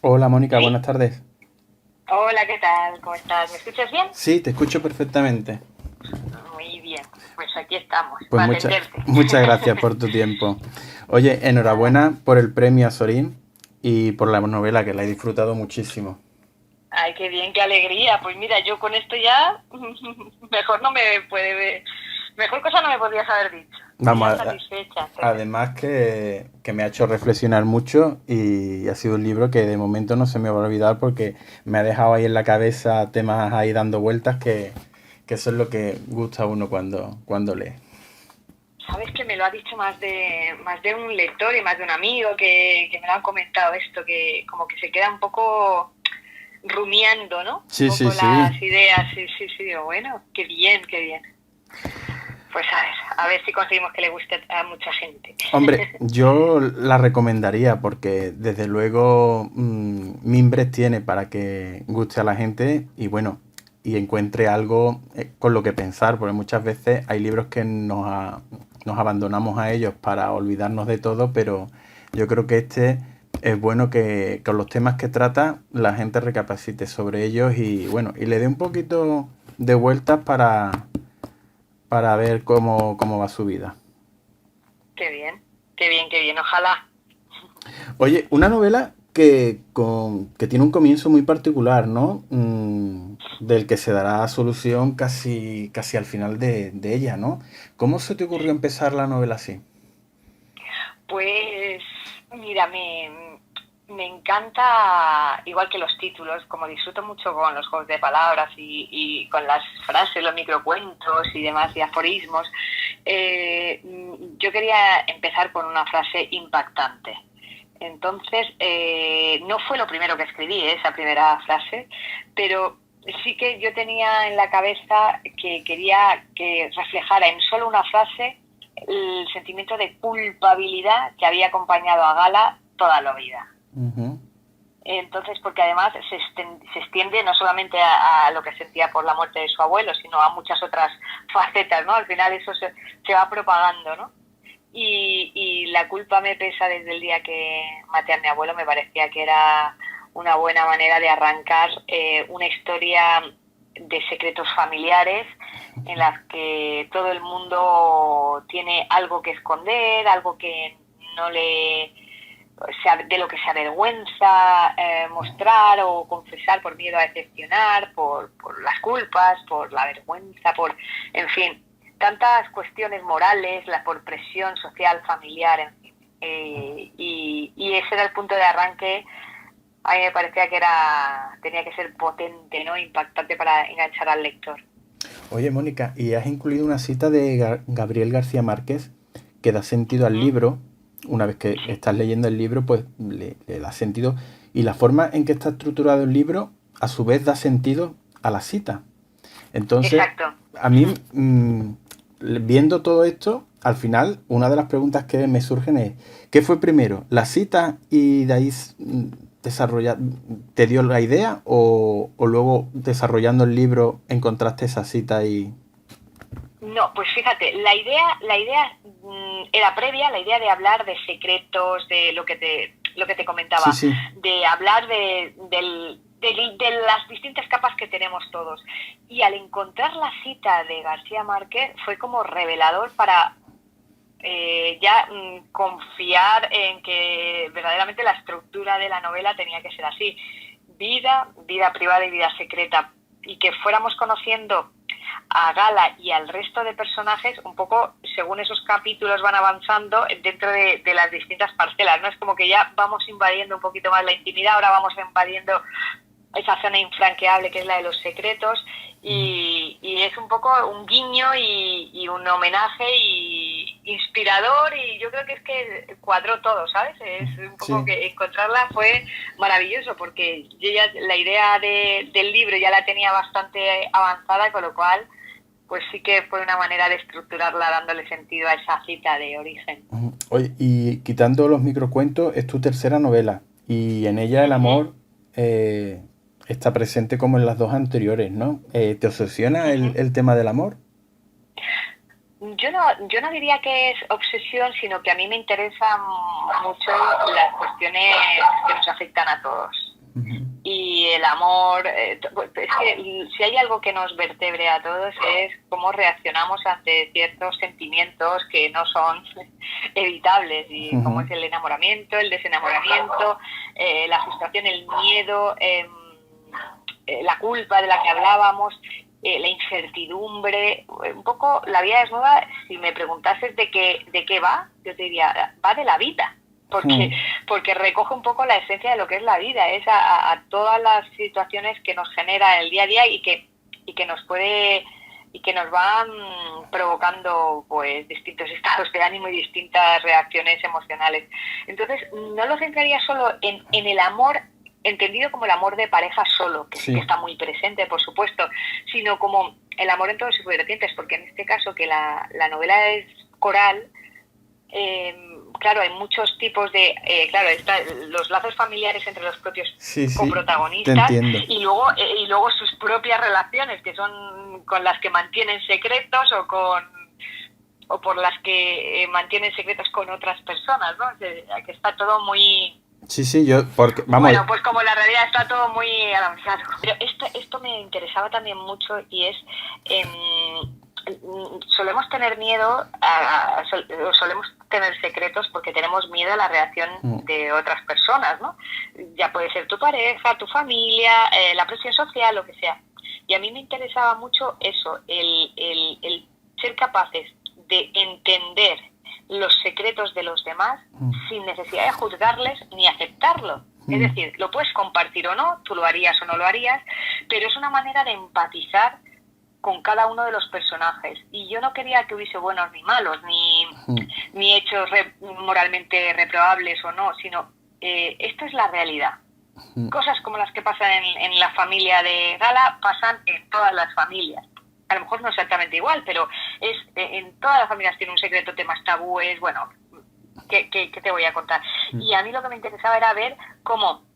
Hola Mónica, buenas ¿Sí? tardes. Hola, ¿qué tal? ¿Cómo estás? ¿Me escuchas bien? Sí, te escucho perfectamente. Muy bien. Pues aquí estamos, Pues para muchas atenderte. muchas gracias por tu tiempo. Oye, Nada. enhorabuena por el premio a Sorín y por la novela, que la he disfrutado muchísimo. Ay, qué bien, qué alegría. Pues mira, yo con esto ya mejor no me puede... Mejor cosa no me podrías haber dicho. Estoy Vamos, ya satisfecha. además que me ha hecho reflexionar mucho y ha sido un libro que de momento no se me va a olvidar porque me ha dejado ahí en la cabeza temas ahí dando vueltas que eso es lo que gusta a uno cuando lee. Sabes que me lo ha dicho más de un lector y más de un amigo que me lo han comentado esto, que como que se queda un poco rumiando, ¿no? Un Sí, sí, poco sí. las ideas. Sí, sí, sí. Digo, bueno, qué bien, qué bien. Pues a ver si conseguimos que le guste a mucha gente. Hombre, yo la recomendaría porque desde luego Mimbres tiene para que guste a la gente y bueno, y encuentre algo con lo que pensar, porque muchas veces hay libros que nos abandonamos a ellos para olvidarnos de todo, pero yo creo que este es bueno que con los temas que trata la gente recapacite sobre ellos y bueno, y le dé un poquito de vueltas para ver cómo va su vida. Qué bien, qué bien, qué bien. Ojalá. Oye, una novela que tiene un comienzo muy particular, ¿no? Del que se dará solución casi al final de ella, ¿no? ¿Cómo se te ocurrió empezar la novela así? Pues mira, me encanta, igual que los títulos, como disfruto mucho con los juegos de palabras y con las frases, los microcuentos y demás, y aforismos, yo quería empezar con una frase impactante. Entonces, no fue lo primero que escribí, esa primera frase, pero sí que yo tenía en la cabeza que quería que reflejara en solo una frase el sentimiento de culpabilidad que había acompañado a Gala toda la vida. Ujú. Entonces, porque además se extiende no solamente a lo que sentía por la muerte de su abuelo, sino a muchas otras facetas, ¿no? Al final eso se va propagando, ¿no? Y la culpa me pesa desde el día que maté a mi abuelo. Me parecía que era una buena manera de arrancar una historia de secretos familiares en las que todo el mundo tiene algo que esconder, algo que no le de lo que se avergüenza mostrar o confesar por miedo a decepcionar, por las culpas, por la vergüenza, en fin, tantas cuestiones morales, por presión social, familiar, en fin. Y ese era el punto de arranque. A mí me parecía que tenía que ser potente, ¿no? Impactante para enganchar al lector. Oye, Mónica, ¿y has incluido una cita de Gabriel García Márquez que da sentido al Ujú. libro? Una vez que Sí, estás leyendo el libro, pues le da sentido. Y la forma en que está estructurado el libro, a su vez, da sentido a la cita. Entonces, exacto. a mí, viendo todo esto, al final, una de las preguntas que me surgen es, ¿qué fue primero? ¿La cita y de ahí desarrollar, te dio la idea o luego desarrollando el libro encontraste esa cita y... No, pues fíjate, la idea era previa, la idea de hablar de secretos, de lo que te Sí, comentaba, sí. de hablar de las distintas capas que tenemos todos. Y al encontrar la cita de García Márquez fue como revelador para ya confiar en que verdaderamente la estructura de la novela tenía que ser así. Vida privada y vida secreta. Y que fuéramos conociendo a Gala y al resto de personajes un poco según esos capítulos van avanzando dentro de las distintas parcelas, ¿no? Es como que ya vamos invadiendo un poquito más la intimidad, ahora vamos invadiendo esa zona infranqueable que es la de los secretos y es un poco un guiño y un homenaje y inspirador y yo creo que es que cuadró todo, ¿sabes? Es un poco Sí. que encontrarla fue maravilloso porque yo ya la idea del libro ya la tenía bastante avanzada, con lo cual pues sí que fue una manera de estructurarla dándole sentido a esa cita de origen. Oye, y quitando los microcuentos, es tu tercera novela y en ella el Uh-huh, amor eh, está presente como en las dos anteriores, ¿no? ¿Te obsesiona uh-huh. el tema del amor? Yo no diría que es obsesión, sino que a mí me interesan mucho las cuestiones que nos afectan a todos. Ujú. Y el amor, pues es que si hay algo que nos vertebre a todos es cómo reaccionamos ante ciertos sentimientos que no son evitables, y como es el enamoramiento, el desenamoramiento, la frustración, el miedo, la culpa de la que hablábamos, la incertidumbre. Un poco la vida desnuda, si me preguntases de qué va, yo te diría, va de la vida. Porque recoge un poco la esencia de lo que es la vida, es a todas las situaciones que nos genera el día a día y que nos puede y que nos van provocando pues distintos estados de ánimo y distintas reacciones emocionales. Entonces no lo centraría solo en el amor entendido como el amor de pareja solo, que sí que está muy presente, por supuesto, sino como el amor en todos sus vertientes, porque en este caso que la novela es coral, claro, hay muchos tipos de... claro, los lazos familiares entre los propios coprotagonistas, y luego sus propias relaciones, que son con las que mantienen secretos o por las que mantienen secretos con otras personas, ¿no? Que está todo muy... Sí, porque, vamos... Bueno, pues como la realidad está todo muy avanzado. Pero esto me interesaba también mucho, y es... solemos tener miedo, solemos tener secretos porque tenemos miedo a la reacción de otras personas, ¿no? Ya puede ser tu pareja, tu familia, la presión social, lo que sea. Y a mí me interesaba mucho eso, el ser capaces de entender los secretos de los demás sin necesidad de juzgarles ni aceptarlo. Es decir, lo puedes compartir o no, tú lo harías o no lo harías, pero es una manera de empatizar con cada uno de los personajes. Y yo no quería que hubiese buenos ni malos, ni hechos moralmente reprobables o no, sino esto es la realidad. Cosas como las que pasan en la familia de Gala pasan en todas las familias. A lo mejor no exactamente igual, pero en todas las familias tiene un secreto, temas tabúes, bueno, ¿qué te voy a contar? Y a mí lo que me interesaba era ver cómo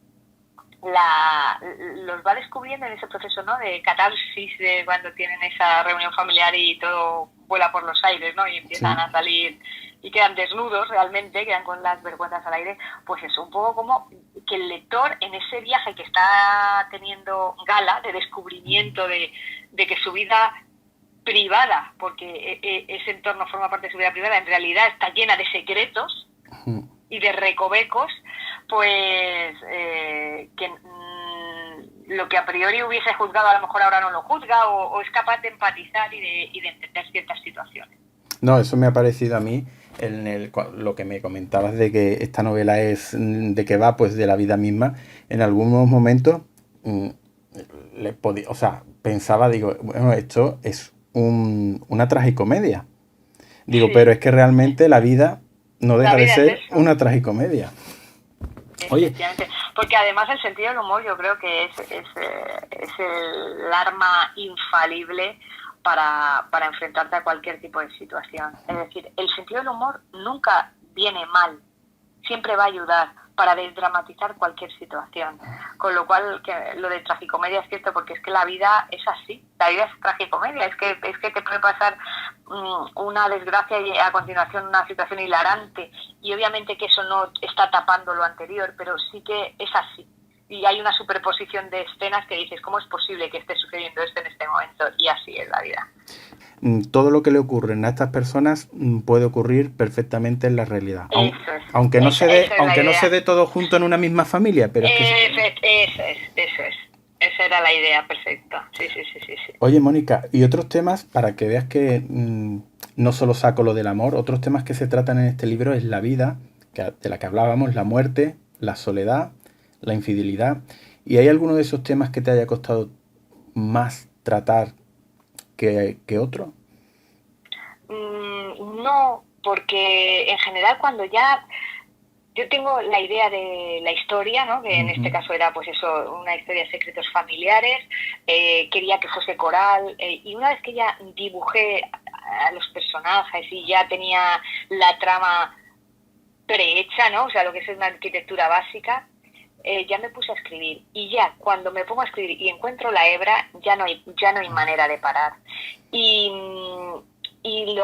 los va descubriendo en ese proceso, ¿no?, de catarsis, de cuando tienen esa reunión familiar y todo vuela por los aires, ¿no?, y empiezan a salir y quedan desnudos realmente, quedan con las vergüenzas al aire. Pues eso, un poco como que el lector en ese viaje que está teniendo Gala de descubrimiento de que su vida privada, porque ese entorno forma parte de su vida privada, en realidad está llena de secretos y de recovecos, pues que lo que a priori hubiese juzgado a lo mejor ahora no lo juzga, o es capaz de empatizar y de entender ciertas situaciones. No, eso me ha parecido a mí lo que me comentabas de que esta novela de que va pues de la vida misma. En algunos momentos pensaba, digo, bueno, esto es una tragicomedia. Digo, pero es que realmente la vida no deja de ser una tragicomedia. Oye, porque además el sentido del humor yo creo que es el arma infalible para enfrentarte a cualquier tipo de situación. Es decir, el sentido del humor nunca viene mal, siempre va a ayudar para desdramatizar cualquier situación. Con lo cual, que lo de tragicomedia es cierto, porque es que la vida es así, la vida es tragicomedia, es que te puede pasar una desgracia y a continuación una situación hilarante, y obviamente que eso no está tapando lo anterior, pero sí que es así. Y hay una superposición de escenas que dices, ¿cómo es posible que esté sucediendo esto en este momento? Y así es la vida. Todo lo que le ocurre a estas personas puede ocurrir perfectamente en la realidad. Aunque no se dé todo junto en una misma familia, pero es que... Eso es. Esa era la idea perfecta. Sí. Oye, Mónica, y otros temas, para que veas que no solo saco lo del amor, otros temas que se tratan en este libro es la vida, de la que hablábamos, la muerte, la soledad, la infidelidad. ¿Y hay alguno de esos temas que te haya costado más tratar que otro? No, porque en general cuando ya yo tengo la idea de la historia, ¿no?, que en este caso era pues eso, una historia de secretos familiares, quería que fuese coral, y una vez que ya dibujé a los personajes y ya tenía la trama prehecha, ¿no?, o sea, lo que es una arquitectura básica, ya me puse a escribir, y ya cuando me pongo a escribir y encuentro la hebra, ya no hay manera de parar. Y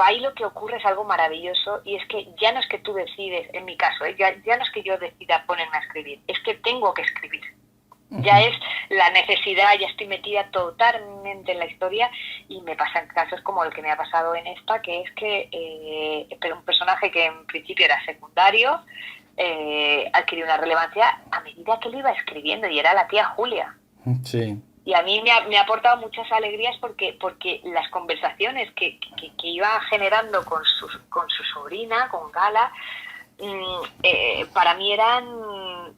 ahí lo que ocurre es algo maravilloso, y es que ya no es que tú decides, en mi caso, ya no es que yo decida ponerme a escribir, es que tengo que escribir. Ya es la necesidad, ya estoy metida totalmente en la historia y me pasan casos como el que me ha pasado en esta, que es que un personaje que en principio era secundario adquirió una relevancia a medida que lo iba escribiendo y era la tía Julia. Sí. Y a mí me ha aportado muchas alegrías porque las conversaciones que iba generando con su sobrina, con Gala, para mí eran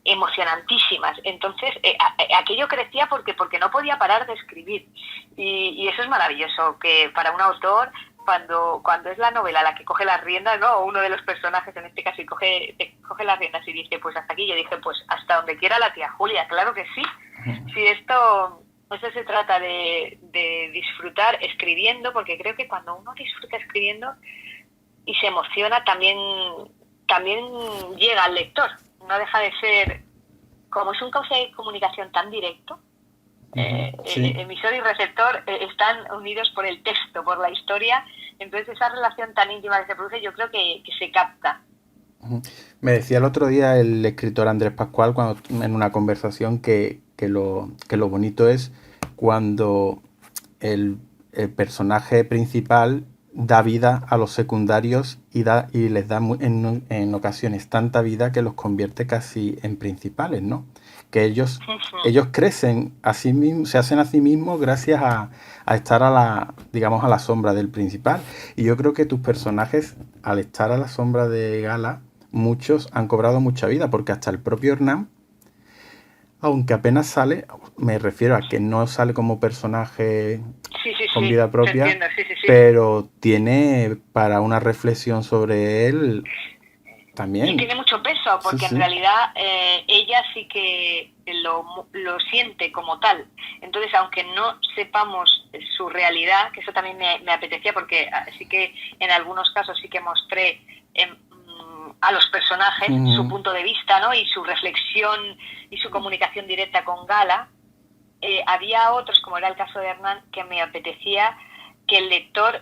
emocionantísimas. Entonces, aquello crecía porque no podía parar de escribir. Y eso es maravilloso, que para un autor, cuando es la novela la que coge las riendas, ¿no? O uno de los personajes, en este caso, coge las riendas y dice, pues hasta aquí. Yo dije, pues hasta donde quiera la tía Julia, claro que sí. Si esto se trata de disfrutar escribiendo, porque creo que cuando uno disfruta escribiendo y se emociona, también llega al lector. No deja de ser, como es un cauce de comunicación tan directo, Sí. emisor y receptor están unidos por el texto, por la historia. Entonces esa relación tan íntima que se produce, yo creo que se capta. Me decía el otro día el escritor Andrés Pascual en una conversación que lo bonito es cuando el personaje principal da vida a los secundarios y les da en ocasiones tanta vida que los convierte casi en principales, ¿no? Que ellos crecen a sí mismos, se hacen a sí mismos gracias a estar digamos, a la sombra del principal. Y yo creo que tus personajes, al estar a la sombra de Gala, muchos han cobrado mucha vida, porque hasta el propio Hernán, aunque apenas sale, me refiero a que no sale como personaje con vida propia, entiendo, sí. pero tiene para una reflexión sobre él también. Y tiene mucho peso, porque en realidad ella sí que lo siente como tal. Entonces, aunque no sepamos su realidad, que eso también me apetecía, porque sí que en algunos casos sí que mostré a los personajes su punto de vista, ¿no? Y su reflexión y su comunicación directa con Gala. Había otros, como era el caso de Hernán, que me apetecía que el lector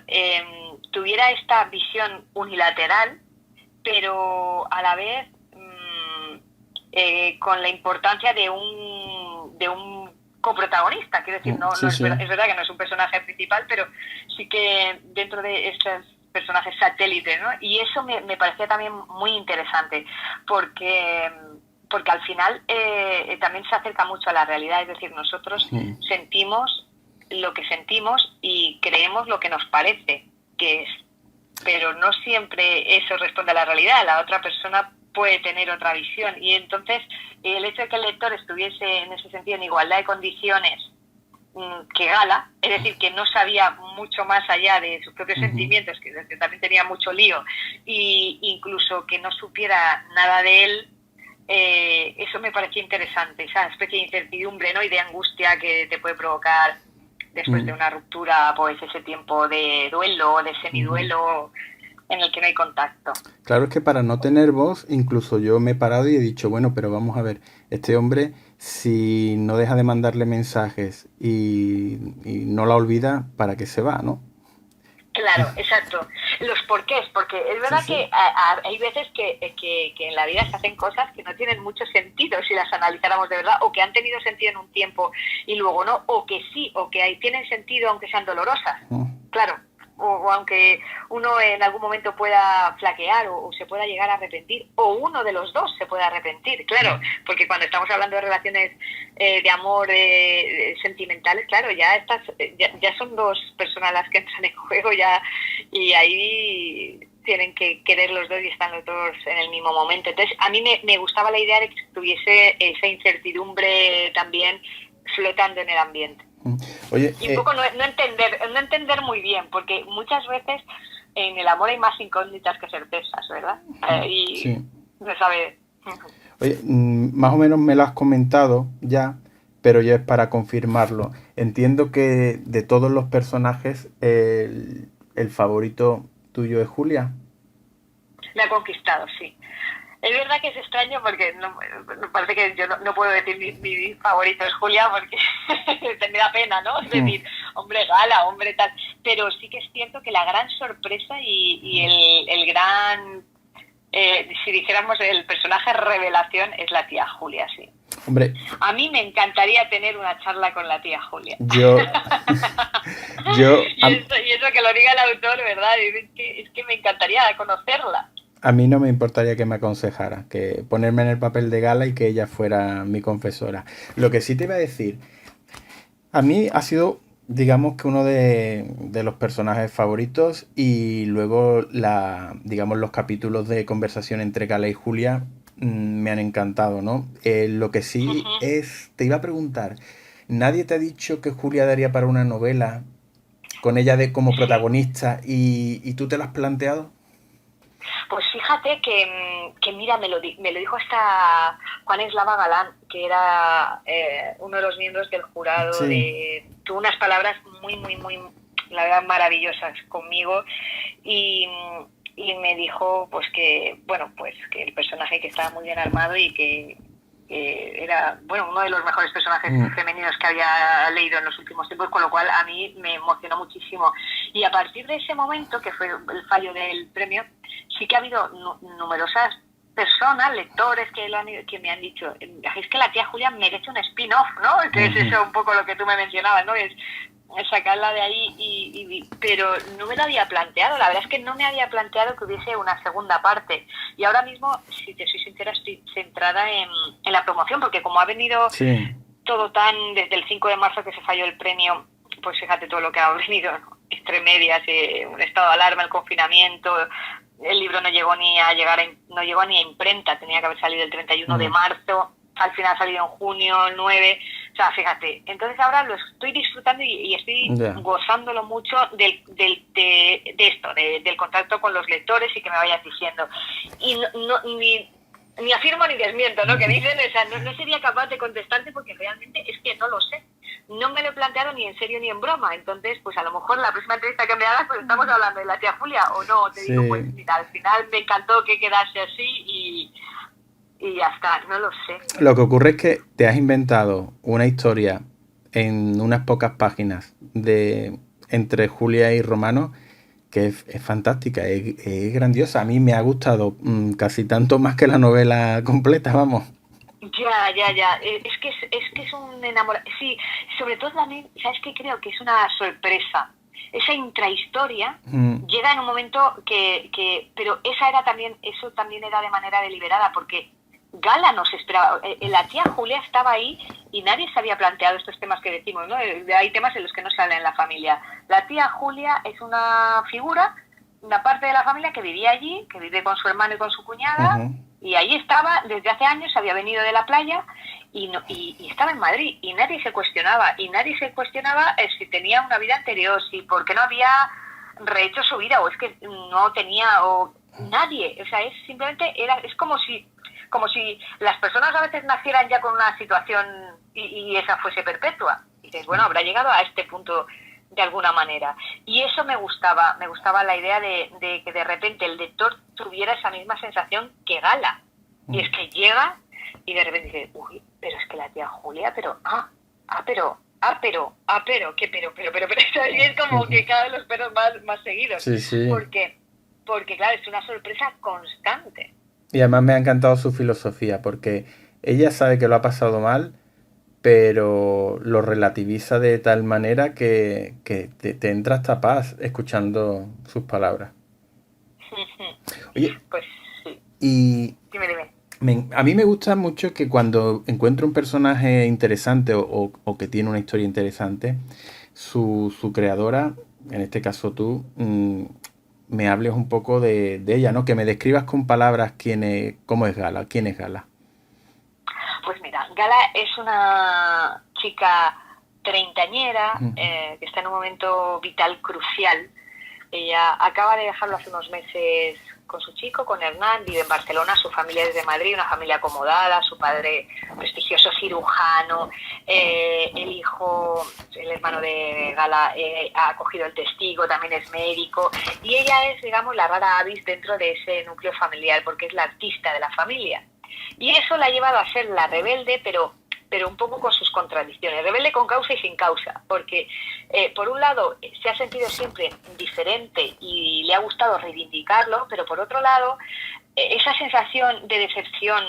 tuviera esta visión unilateral, pero a la vez con la importancia de un coprotagonista. Quiero decir, es verdad que no es un personaje principal, pero sí que dentro de estos personajes satélites, ¿no? Y eso me parecía también muy interesante, porque al final también se acerca mucho a la realidad. Es decir, nosotros sentimos lo que sentimos y creemos lo que nos parece que es, pero no siempre eso responde a la realidad. La otra persona puede tener otra visión, y entonces el hecho de que el lector estuviese en ese sentido en igualdad de condiciones que Gala, es decir, que no sabía mucho más allá de sus propios sentimientos, que también tenía mucho lío, e incluso que no supiera nada de él, eso me parecía interesante, esa especie de incertidumbre, ¿no? Y de angustia que te puede provocar después de una ruptura, pues ese tiempo de duelo o de semiduelo en el que no hay contacto. Claro, es que para no tener voz, incluso yo me he parado y he dicho, bueno, pero vamos a ver, este hombre, si no deja de mandarle mensajes y no la olvida, ¿para qué se va, no? Claro, exacto. Los porqués, porque es verdad que hay veces que en la vida se hacen cosas que no tienen mucho sentido si las analizáramos de verdad, o que han tenido sentido en un tiempo y luego no, o que sí, o que tienen sentido aunque sean dolorosas. Claro. O aunque uno en algún momento pueda flaquear o se pueda llegar a arrepentir, o uno de los dos se pueda arrepentir, claro, porque cuando estamos hablando de relaciones de amor sentimentales, claro, ya son dos personas las que entran en juego ya, y ahí tienen que querer los dos y están los dos en el mismo momento. Entonces, a mí me gustaba la idea de que tuviese esa incertidumbre también flotando en el ambiente. Oye, y un poco no entender muy bien, porque muchas veces en el amor hay más incógnitas que certezas, ¿verdad? Y no sabe. Oye, más o menos me lo has comentado ya, pero ya es para confirmarlo. Entiendo que de todos los personajes el favorito tuyo es Julia. Me ha conquistado, sí. Es verdad que es extraño porque me parece que yo no puedo decir mi favorito es Julia, porque me da pena, ¿no? Es decir, hombre Gala, hombre tal. Pero sí que es cierto que la gran sorpresa y el gran, si dijéramos el personaje revelación, es la tía Julia, sí. Hombre, A mí me encantaría tener una charla con la tía Julia. yo, yo, Y eso que lo diga el autor, ¿verdad? Es que me encantaría conocerla. a mí no me importaría que me aconsejara, que ponerme en el papel de Gala y que ella fuera mi confesora. Lo que sí te iba a decir, a mí ha sido, digamos que uno de los personajes favoritos y luego digamos, los capítulos de conversación entre Gala y Julia me han encantado, ¿no? Lo que sí Ujú. es, te iba a preguntar, ¿nadie te ha dicho que Julia daría para una novela con ella de como Sí. protagonista y tú te lo has planteado? Pues fíjate que mira, me lo dijo hasta Juan Eslava Galán, que era uno de los miembros del jurado Sí. tuvo unas palabras muy, la verdad, maravillosas conmigo y, y me dijo pues que, bueno, pues que el personaje que estaba muy bien armado y que era, bueno, uno de los mejores personajes Mm. femeninos que había leído en los últimos tiempos, con lo cual a mí me emocionó muchísimo. Y a partir de ese momento, que fue el fallo del premio, sí que ha habido numerosas personas, lectores que me han dicho, es que la tía Julia merece un spin-off, ¿no? Que es eso un poco lo que tú me mencionabas, ¿no? Es sacarla de ahí pero no me lo había planteado, la verdad es que no me había planteado que hubiese una segunda parte y ahora mismo, si te soy sincera, estoy centrada en la promoción, porque como ha venido Sí. todo tan desde el 5 de marzo que se falló el premio, pues fíjate todo lo que ha venido, ¿no? Entre medias, un estado de alarma, el confinamiento, el libro no llegó ni a no llegó ni a imprenta, tenía que haber salido el 31 de marzo, al final ha salido en junio, el 9, o sea, fíjate, entonces ahora lo estoy disfrutando y estoy Ya. gozándolo mucho de esto, del contacto con los lectores y que me vayas diciendo. Y ni afirmo ni desmiento, ¿no? Que dicen, o sea, no sería capaz de contestarte porque realmente es que no lo sé. No me lo he planteado ni en serio ni en broma. Entonces, pues a lo mejor la próxima entrevista que me hagas, pues estamos hablando de la tía Julia o no. Te digo, pues Sí. mira, al final me encantó que quedase así y ya está, no lo sé. Lo que ocurre es que te has inventado una historia en unas pocas páginas de entre Julia y Romano que es fantástica, es grandiosa. A mí me ha gustado casi tanto más que la novela completa, vamos. Ya. Es que es un enamoramiento. Sí, sobre todo también, ¿sabes qué? Creo que es una sorpresa. Esa intrahistoria Mm, llega en un momento pero eso también era de manera deliberada, porque Gala nos esperaba. La tía Julia estaba ahí y nadie se había planteado estos temas que decimos, ¿no? Hay temas en los que no se habla en la familia. La tía Julia es una figura, una parte de la familia que vivía allí, que vive con su hermano y con su cuñada, ujú, y allí estaba desde hace años, había venido de la playa y estaba en Madrid y nadie se cuestionaba si tenía una vida anterior, si porque no había rehecho su vida o es que no tenía o nadie, o sea, es simplemente es como si las personas a veces nacieran ya con una situación y esa fuese perpetua. Y dices, bueno, habrá llegado a este punto de alguna manera. Y eso me gustaba la idea de que de repente el lector tuviera esa misma sensación que Gala. Y es que llega y de repente dice, uy, pero es que la tía Julia, y es como que cada vez los pelos más seguidos. sí, sí. Porque claro, es una sorpresa constante. Y además me ha encantado su filosofía, porque ella sabe que lo ha pasado mal, pero lo relativiza de tal manera que te entra hasta paz escuchando sus palabras. Oye, Pues sí, y dime. a mí me gusta mucho que cuando encuentro un personaje interesante o que tiene una historia interesante, su creadora, en este caso tú, me hables un poco de ella, ¿no? Que me describas con palabras cómo es Gala, quién es Gala. Pues mira, Gala es una chica treintañera que está en un momento vital crucial. Ella acaba de dejarlo hace unos meses con su chico, con Hernán, vive en Barcelona, su familia es de Madrid, una familia acomodada, su padre prestigioso cirujano, el hermano de Gala ha cogido el testigo, también es médico, y ella es, digamos, la rara avis dentro de ese núcleo familiar, porque es la artista de la familia. Y eso la ha llevado a ser la rebelde, pero un poco con sus contradicciones, rebelde con causa y sin causa, porque por un lado se ha sentido siempre diferente y le ha gustado reivindicarlo, pero por otro lado esa sensación de decepción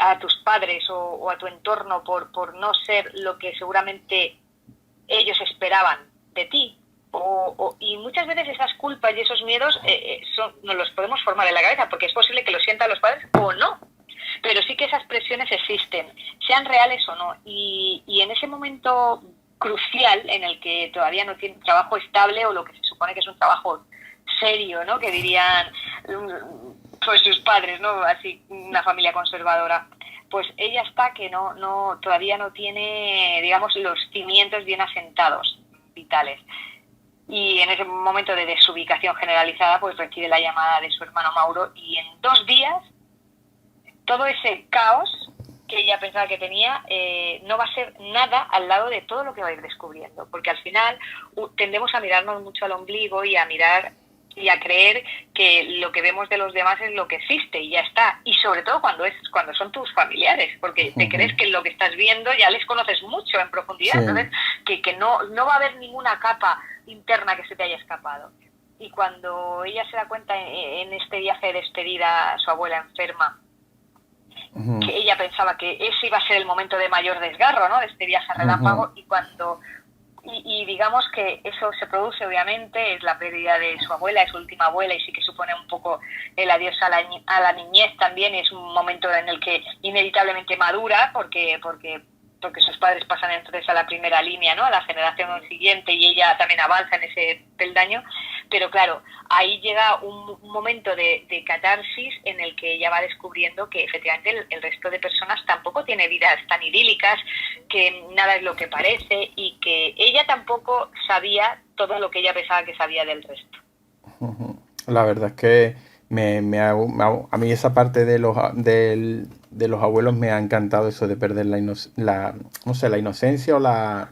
a tus padres o a tu entorno por no ser lo que seguramente ellos esperaban de ti. Y muchas veces esas culpas y esos miedos nos los podemos formar en la cabeza, porque es posible que lo sientan los padres o no. Pero sí que esas presiones existen, sean reales o no. Y en ese momento crucial en el que todavía no tiene un trabajo estable o lo que se supone que es un trabajo serio, ¿no? Que dirían pues sus padres, ¿no? Así, una familia conservadora. Pues ella está que todavía no tiene, digamos, los cimientos bien asentados, vitales. Y en ese momento de desubicación generalizada, pues recibe la llamada de su hermano Mauro, y en 2 días todo ese caos que ella pensaba que tenía no va a ser nada al lado de todo lo que va a ir descubriendo, porque al final tendemos a mirarnos mucho al ombligo y a mirar y a creer que lo que vemos de los demás es lo que existe y ya está, y sobre todo cuando son tus familiares, porque te crees que lo que estás viendo ya les conoces mucho en profundidad, sí. Entonces que no va a haber ninguna capa interna que se te haya escapado. Y cuando ella se da cuenta en este viaje de despedida a su abuela enferma, que ella pensaba que ese iba a ser el momento de mayor desgarro, ¿no? De este viaje a relámpago, y digamos que eso se produce, obviamente, es la pérdida de su abuela, es su última abuela, y sí que supone un poco el adiós a la niñez también, y es un momento en el que inevitablemente madura, porque sus padres pasan entonces a la primera línea, ¿no? A la generación siguiente, y ella también avanza en ese peldaño. Pero claro, ahí llega un momento de catarsis en el que ella va descubriendo que efectivamente el resto de personas tampoco tiene vidas tan idílicas, que nada es lo que parece, y que ella tampoco sabía todo lo que ella pensaba que sabía del resto. La verdad es que a mí esa parte de los abuelos me ha encantado, eso de perder la inocencia o la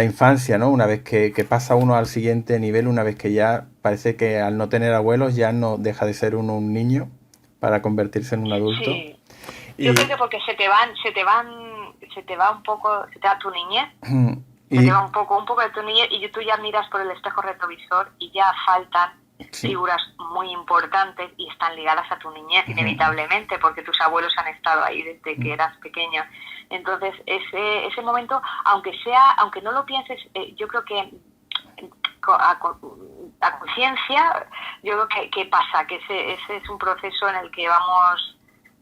infancia, ¿no? Una vez que pasa uno al siguiente nivel, una vez que ya parece que al no tener abuelos ya no deja de ser uno un niño para convertirse en un adulto. Sí. Yo creo que porque se te va un poco, se te va tu niñez, se te va un poco de tu niñez, y tú ya miras por el espejo retrovisor y ya faltan figuras muy importantes y están ligadas a tu niñez inevitablemente, porque tus abuelos han estado ahí desde que eras pequeña. Entonces ese momento, aunque no lo pienses, yo creo que a conciencia, yo creo que pasa, que ese es un proceso en el que vamos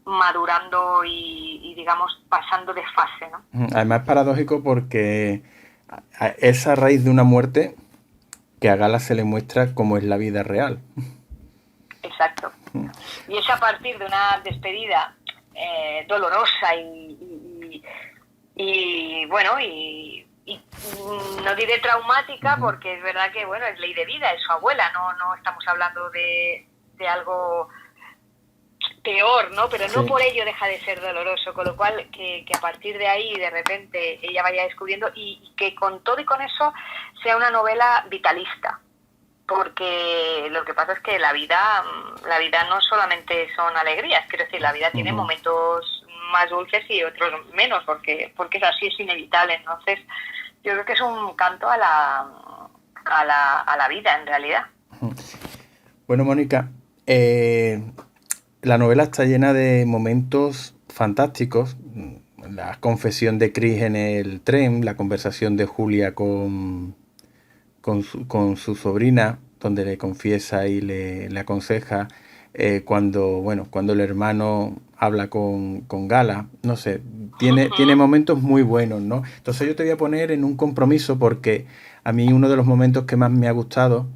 madurando y digamos pasando de fase, ¿no? Además es paradójico porque esa raíz de una muerte que a Gala se le muestra como es la vida real. Exacto. Y es a partir de una despedida dolorosa y bueno, y no diré traumática, porque es verdad que bueno, es ley de vida, es su abuela, no estamos hablando de algo peor, ¿no? Pero no por ello deja de ser doloroso, con lo cual que a partir de ahí de repente ella vaya descubriendo, y que con todo y con eso sea una novela vitalista, porque lo que pasa es que la vida no solamente son alegrías, quiero decir, la vida tiene momentos más dulces y otros menos, porque es así, es inevitable. Entonces yo creo que es un canto a la vida, en realidad. Bueno, Mónica, la novela está llena de momentos fantásticos. La confesión de Chris en el tren, la conversación de Julia con su sobrina, donde le confiesa y le aconseja, cuando el hermano habla con Gala, no sé, tiene momentos muy buenos, ¿no? Entonces yo te voy a poner en un compromiso, porque a mí uno de los momentos que más me ha gustado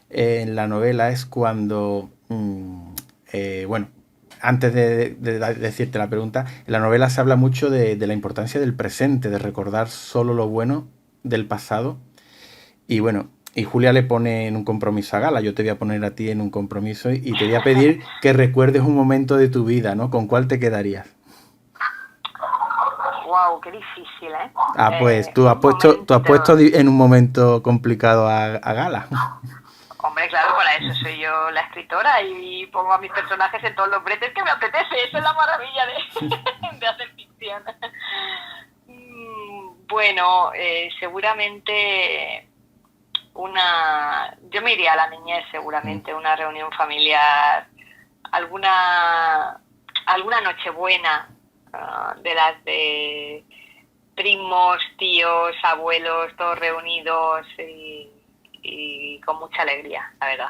en la novela es cuando, antes de decirte la pregunta, en la novela se habla mucho de la importancia del presente, de recordar solo lo bueno del pasado. Y bueno, y Julia le pone en un compromiso a Gala, yo te voy a poner a ti en un compromiso y te voy a pedir que recuerdes un momento de tu vida, ¿no? ¿Con cuál te quedarías? Wow, qué difícil, ¿eh? Pues tú has puesto en un momento complicado a Gala. Hombre, claro, para eso soy yo la escritora y pongo a mis personajes en todos los bretes que me apetece. Eso es la maravilla de hacer ficción. Bueno, seguramente yo me iría a la niñez, seguramente, una reunión familiar, alguna alguna Nochebuena, de las de primos, tíos, abuelos, todos reunidos y con mucha alegría, la verdad.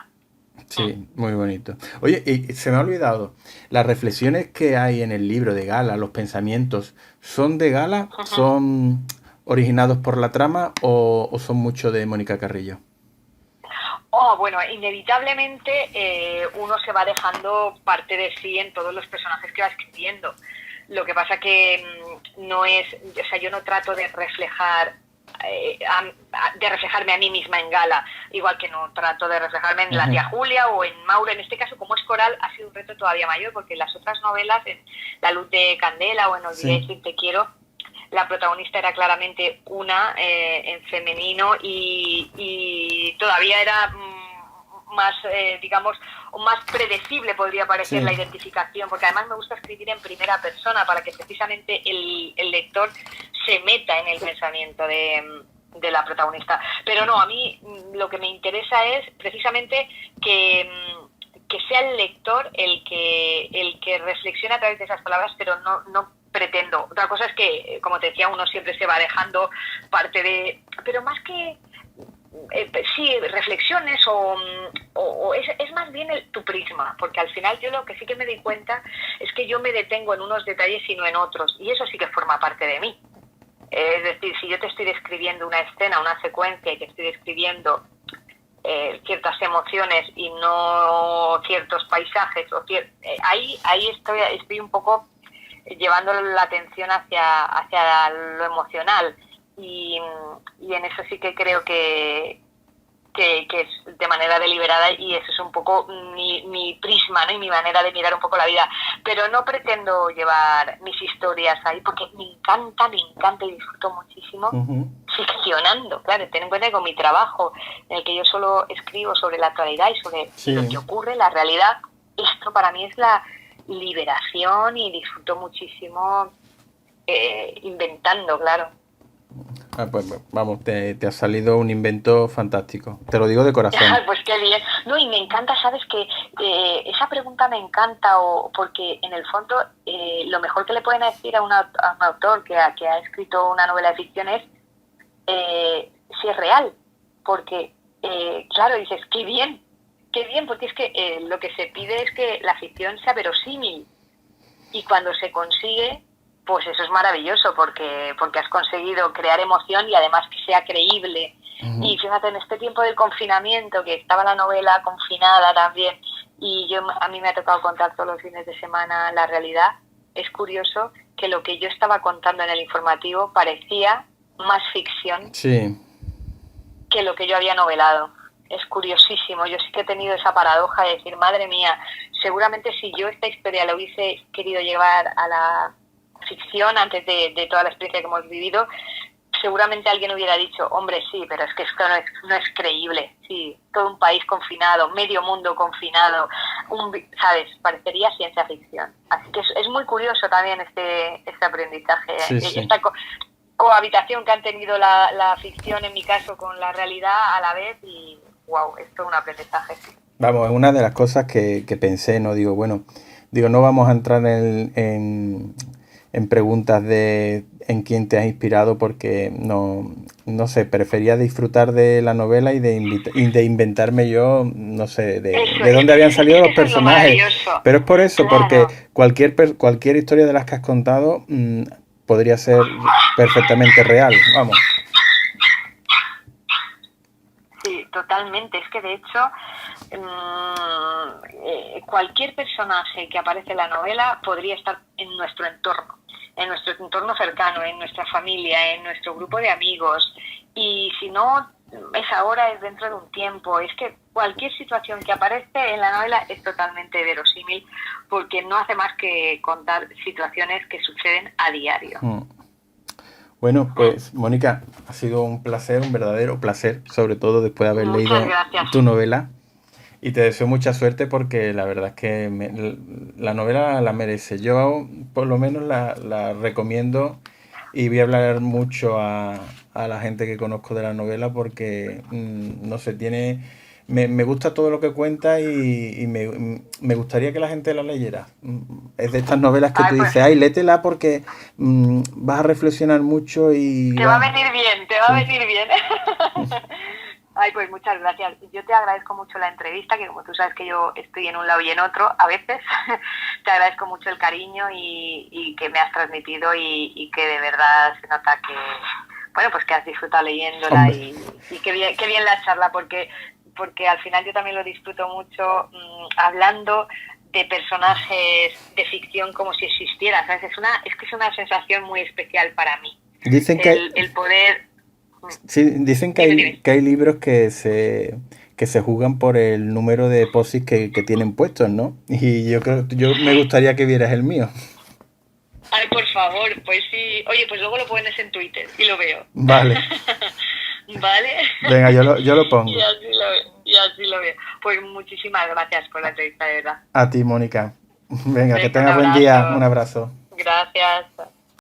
Sí, muy bonito. Oye, y se me ha olvidado, las reflexiones que hay en el libro de Gala, los pensamientos, ¿son de Gala? ¿Son originados por la trama o son mucho de Mónica Carrillo? Oh, bueno, inevitablemente uno se va dejando parte de sí en todos los personajes que va escribiendo. Lo que pasa que no es, o sea, yo no trato de reflejar de reflejarme a mí misma en Gala, igual que no trato de reflejarme en la tía Julia o en Mauro. En este caso, como es coral, ha sido un reto todavía mayor, porque en las otras novelas, en La luz de Candela o en Olvidé decir te quiero, la protagonista era claramente una en femenino y todavía era más, digamos, o más predecible podría parecer la identificación, porque además me gusta escribir en primera persona para que precisamente el lector se meta en el pensamiento de la protagonista. Pero no, a mí lo que me interesa es precisamente que sea el lector el que reflexione a través de esas palabras, pero no pretendo. Otra cosa es que, como te decía, uno siempre se va dejando parte de... Pero más que... sí, reflexiones o es más bien tu prisma, porque al final yo lo que sí que me di cuenta es que yo me detengo en unos detalles y no en otros, y eso sí que forma parte de mí. Es decir, si yo te estoy describiendo una escena, una secuencia, y te estoy describiendo ciertas emociones y no ciertos paisajes, ahí estoy un poco llevando la atención hacia lo emocional, y en eso sí que creo que es de manera deliberada, y eso es un poco mi prisma, ¿no? Y mi manera de mirar un poco la vida, pero no pretendo llevar mis historias ahí porque me encanta y disfruto muchísimo ficcionando. Claro, ten en cuenta que con mi trabajo, en el que yo solo escribo sobre la actualidad y sobre lo que ocurre, la realidad, esto para mí es la liberación, y disfruto muchísimo inventando, claro. Pues vamos, te ha salido un invento fantástico. Te lo digo de corazón. Pues qué bien. No, y me encanta, ¿sabes? Que esa pregunta me encanta, porque en el fondo lo mejor que le pueden decir a un autor que ha escrito una novela de ficción es si es real. Porque, claro, dices, qué bien, porque es que lo que se pide es que la ficción sea verosímil. Y cuando se consigue, pues eso es maravilloso, porque has conseguido crear emoción y además que sea creíble. Y fíjate, en este tiempo del confinamiento, que estaba la novela confinada también, y a mí me ha tocado contar todos los fines de semana la realidad, es curioso que lo que yo estaba contando en el informativo parecía más ficción que lo que yo había novelado. Es curiosísimo. Yo sí que he tenido esa paradoja de decir, madre mía, seguramente si yo esta historia la hubiese querido llevar a la ficción antes de toda la experiencia que hemos vivido, seguramente alguien hubiera dicho, hombre, sí, pero es que esto no es creíble. Sí, todo un país confinado, medio mundo confinado, ¿sabes? Parecería ciencia ficción. Así que es muy curioso también este aprendizaje, esta cohabitación que han tenido la ficción, en mi caso, con la realidad a la vez, y wow, es todo un aprendizaje. Sí. Vamos, es una de las cosas que pensé, ¿no? Digo, no vamos a entrar en preguntas de en quién te has inspirado, porque no sé, prefería disfrutar de la novela y de inventarme yo, no sé, de dónde habían salido los personajes. Pero es por eso, porque cualquier historia de las que has contado podría ser perfectamente real, vamos. Sí, totalmente. Es que de hecho cualquier personaje que aparece en la novela podría estar en nuestro entorno cercano, en nuestra familia, en nuestro grupo de amigos, y si no es ahora, es dentro de un tiempo. Es que cualquier situación que aparece en la novela es totalmente verosímil, porque no hace más que contar situaciones que suceden a diario. Bueno, pues Mónica, ha sido un placer, un verdadero placer, sobre todo después de haber leído tu novela. Y te deseo mucha suerte, porque la verdad es que la novela la merece. Yo por lo menos la recomiendo, y voy a hablar mucho a la gente que conozco de la novela, porque no sé, me gusta todo lo que cuenta y me gustaría que la gente la leyera. Es de estas novelas que Ay, tú pues dices, ay, létela porque vas a reflexionar mucho y te va a vas... venir bien, te va a Sí. venir bien. Ay, pues muchas gracias. Yo te agradezco mucho la entrevista, que como tú sabes que yo estoy en un lado y en otro a veces. Te agradezco mucho el cariño y que me has transmitido y que de verdad se nota que, bueno, pues que has disfrutado leyéndola Hombre, y qué bien la charla, porque al final yo también lo disfruto mucho hablando de personajes de ficción como si existieran, ¿sabes? Es que es una sensación muy especial para mí. dicen que El poder... sí, dicen Dime, dime. que hay libros que se jugan por el número de posis que tienen puestos, ¿no? Y yo me gustaría que vieras el mío. Ay, por favor, pues sí. Oye, pues luego lo pones en Twitter y lo veo. Vale, ¿Vale? venga, yo lo Y pongo. así lo veo. Y así lo veo. Pues muchísimas gracias por la entrevista, de verdad. A ti, Mónica. Venga, que Venga, un tengas buen día. Un abrazo. abrazo. Gracias.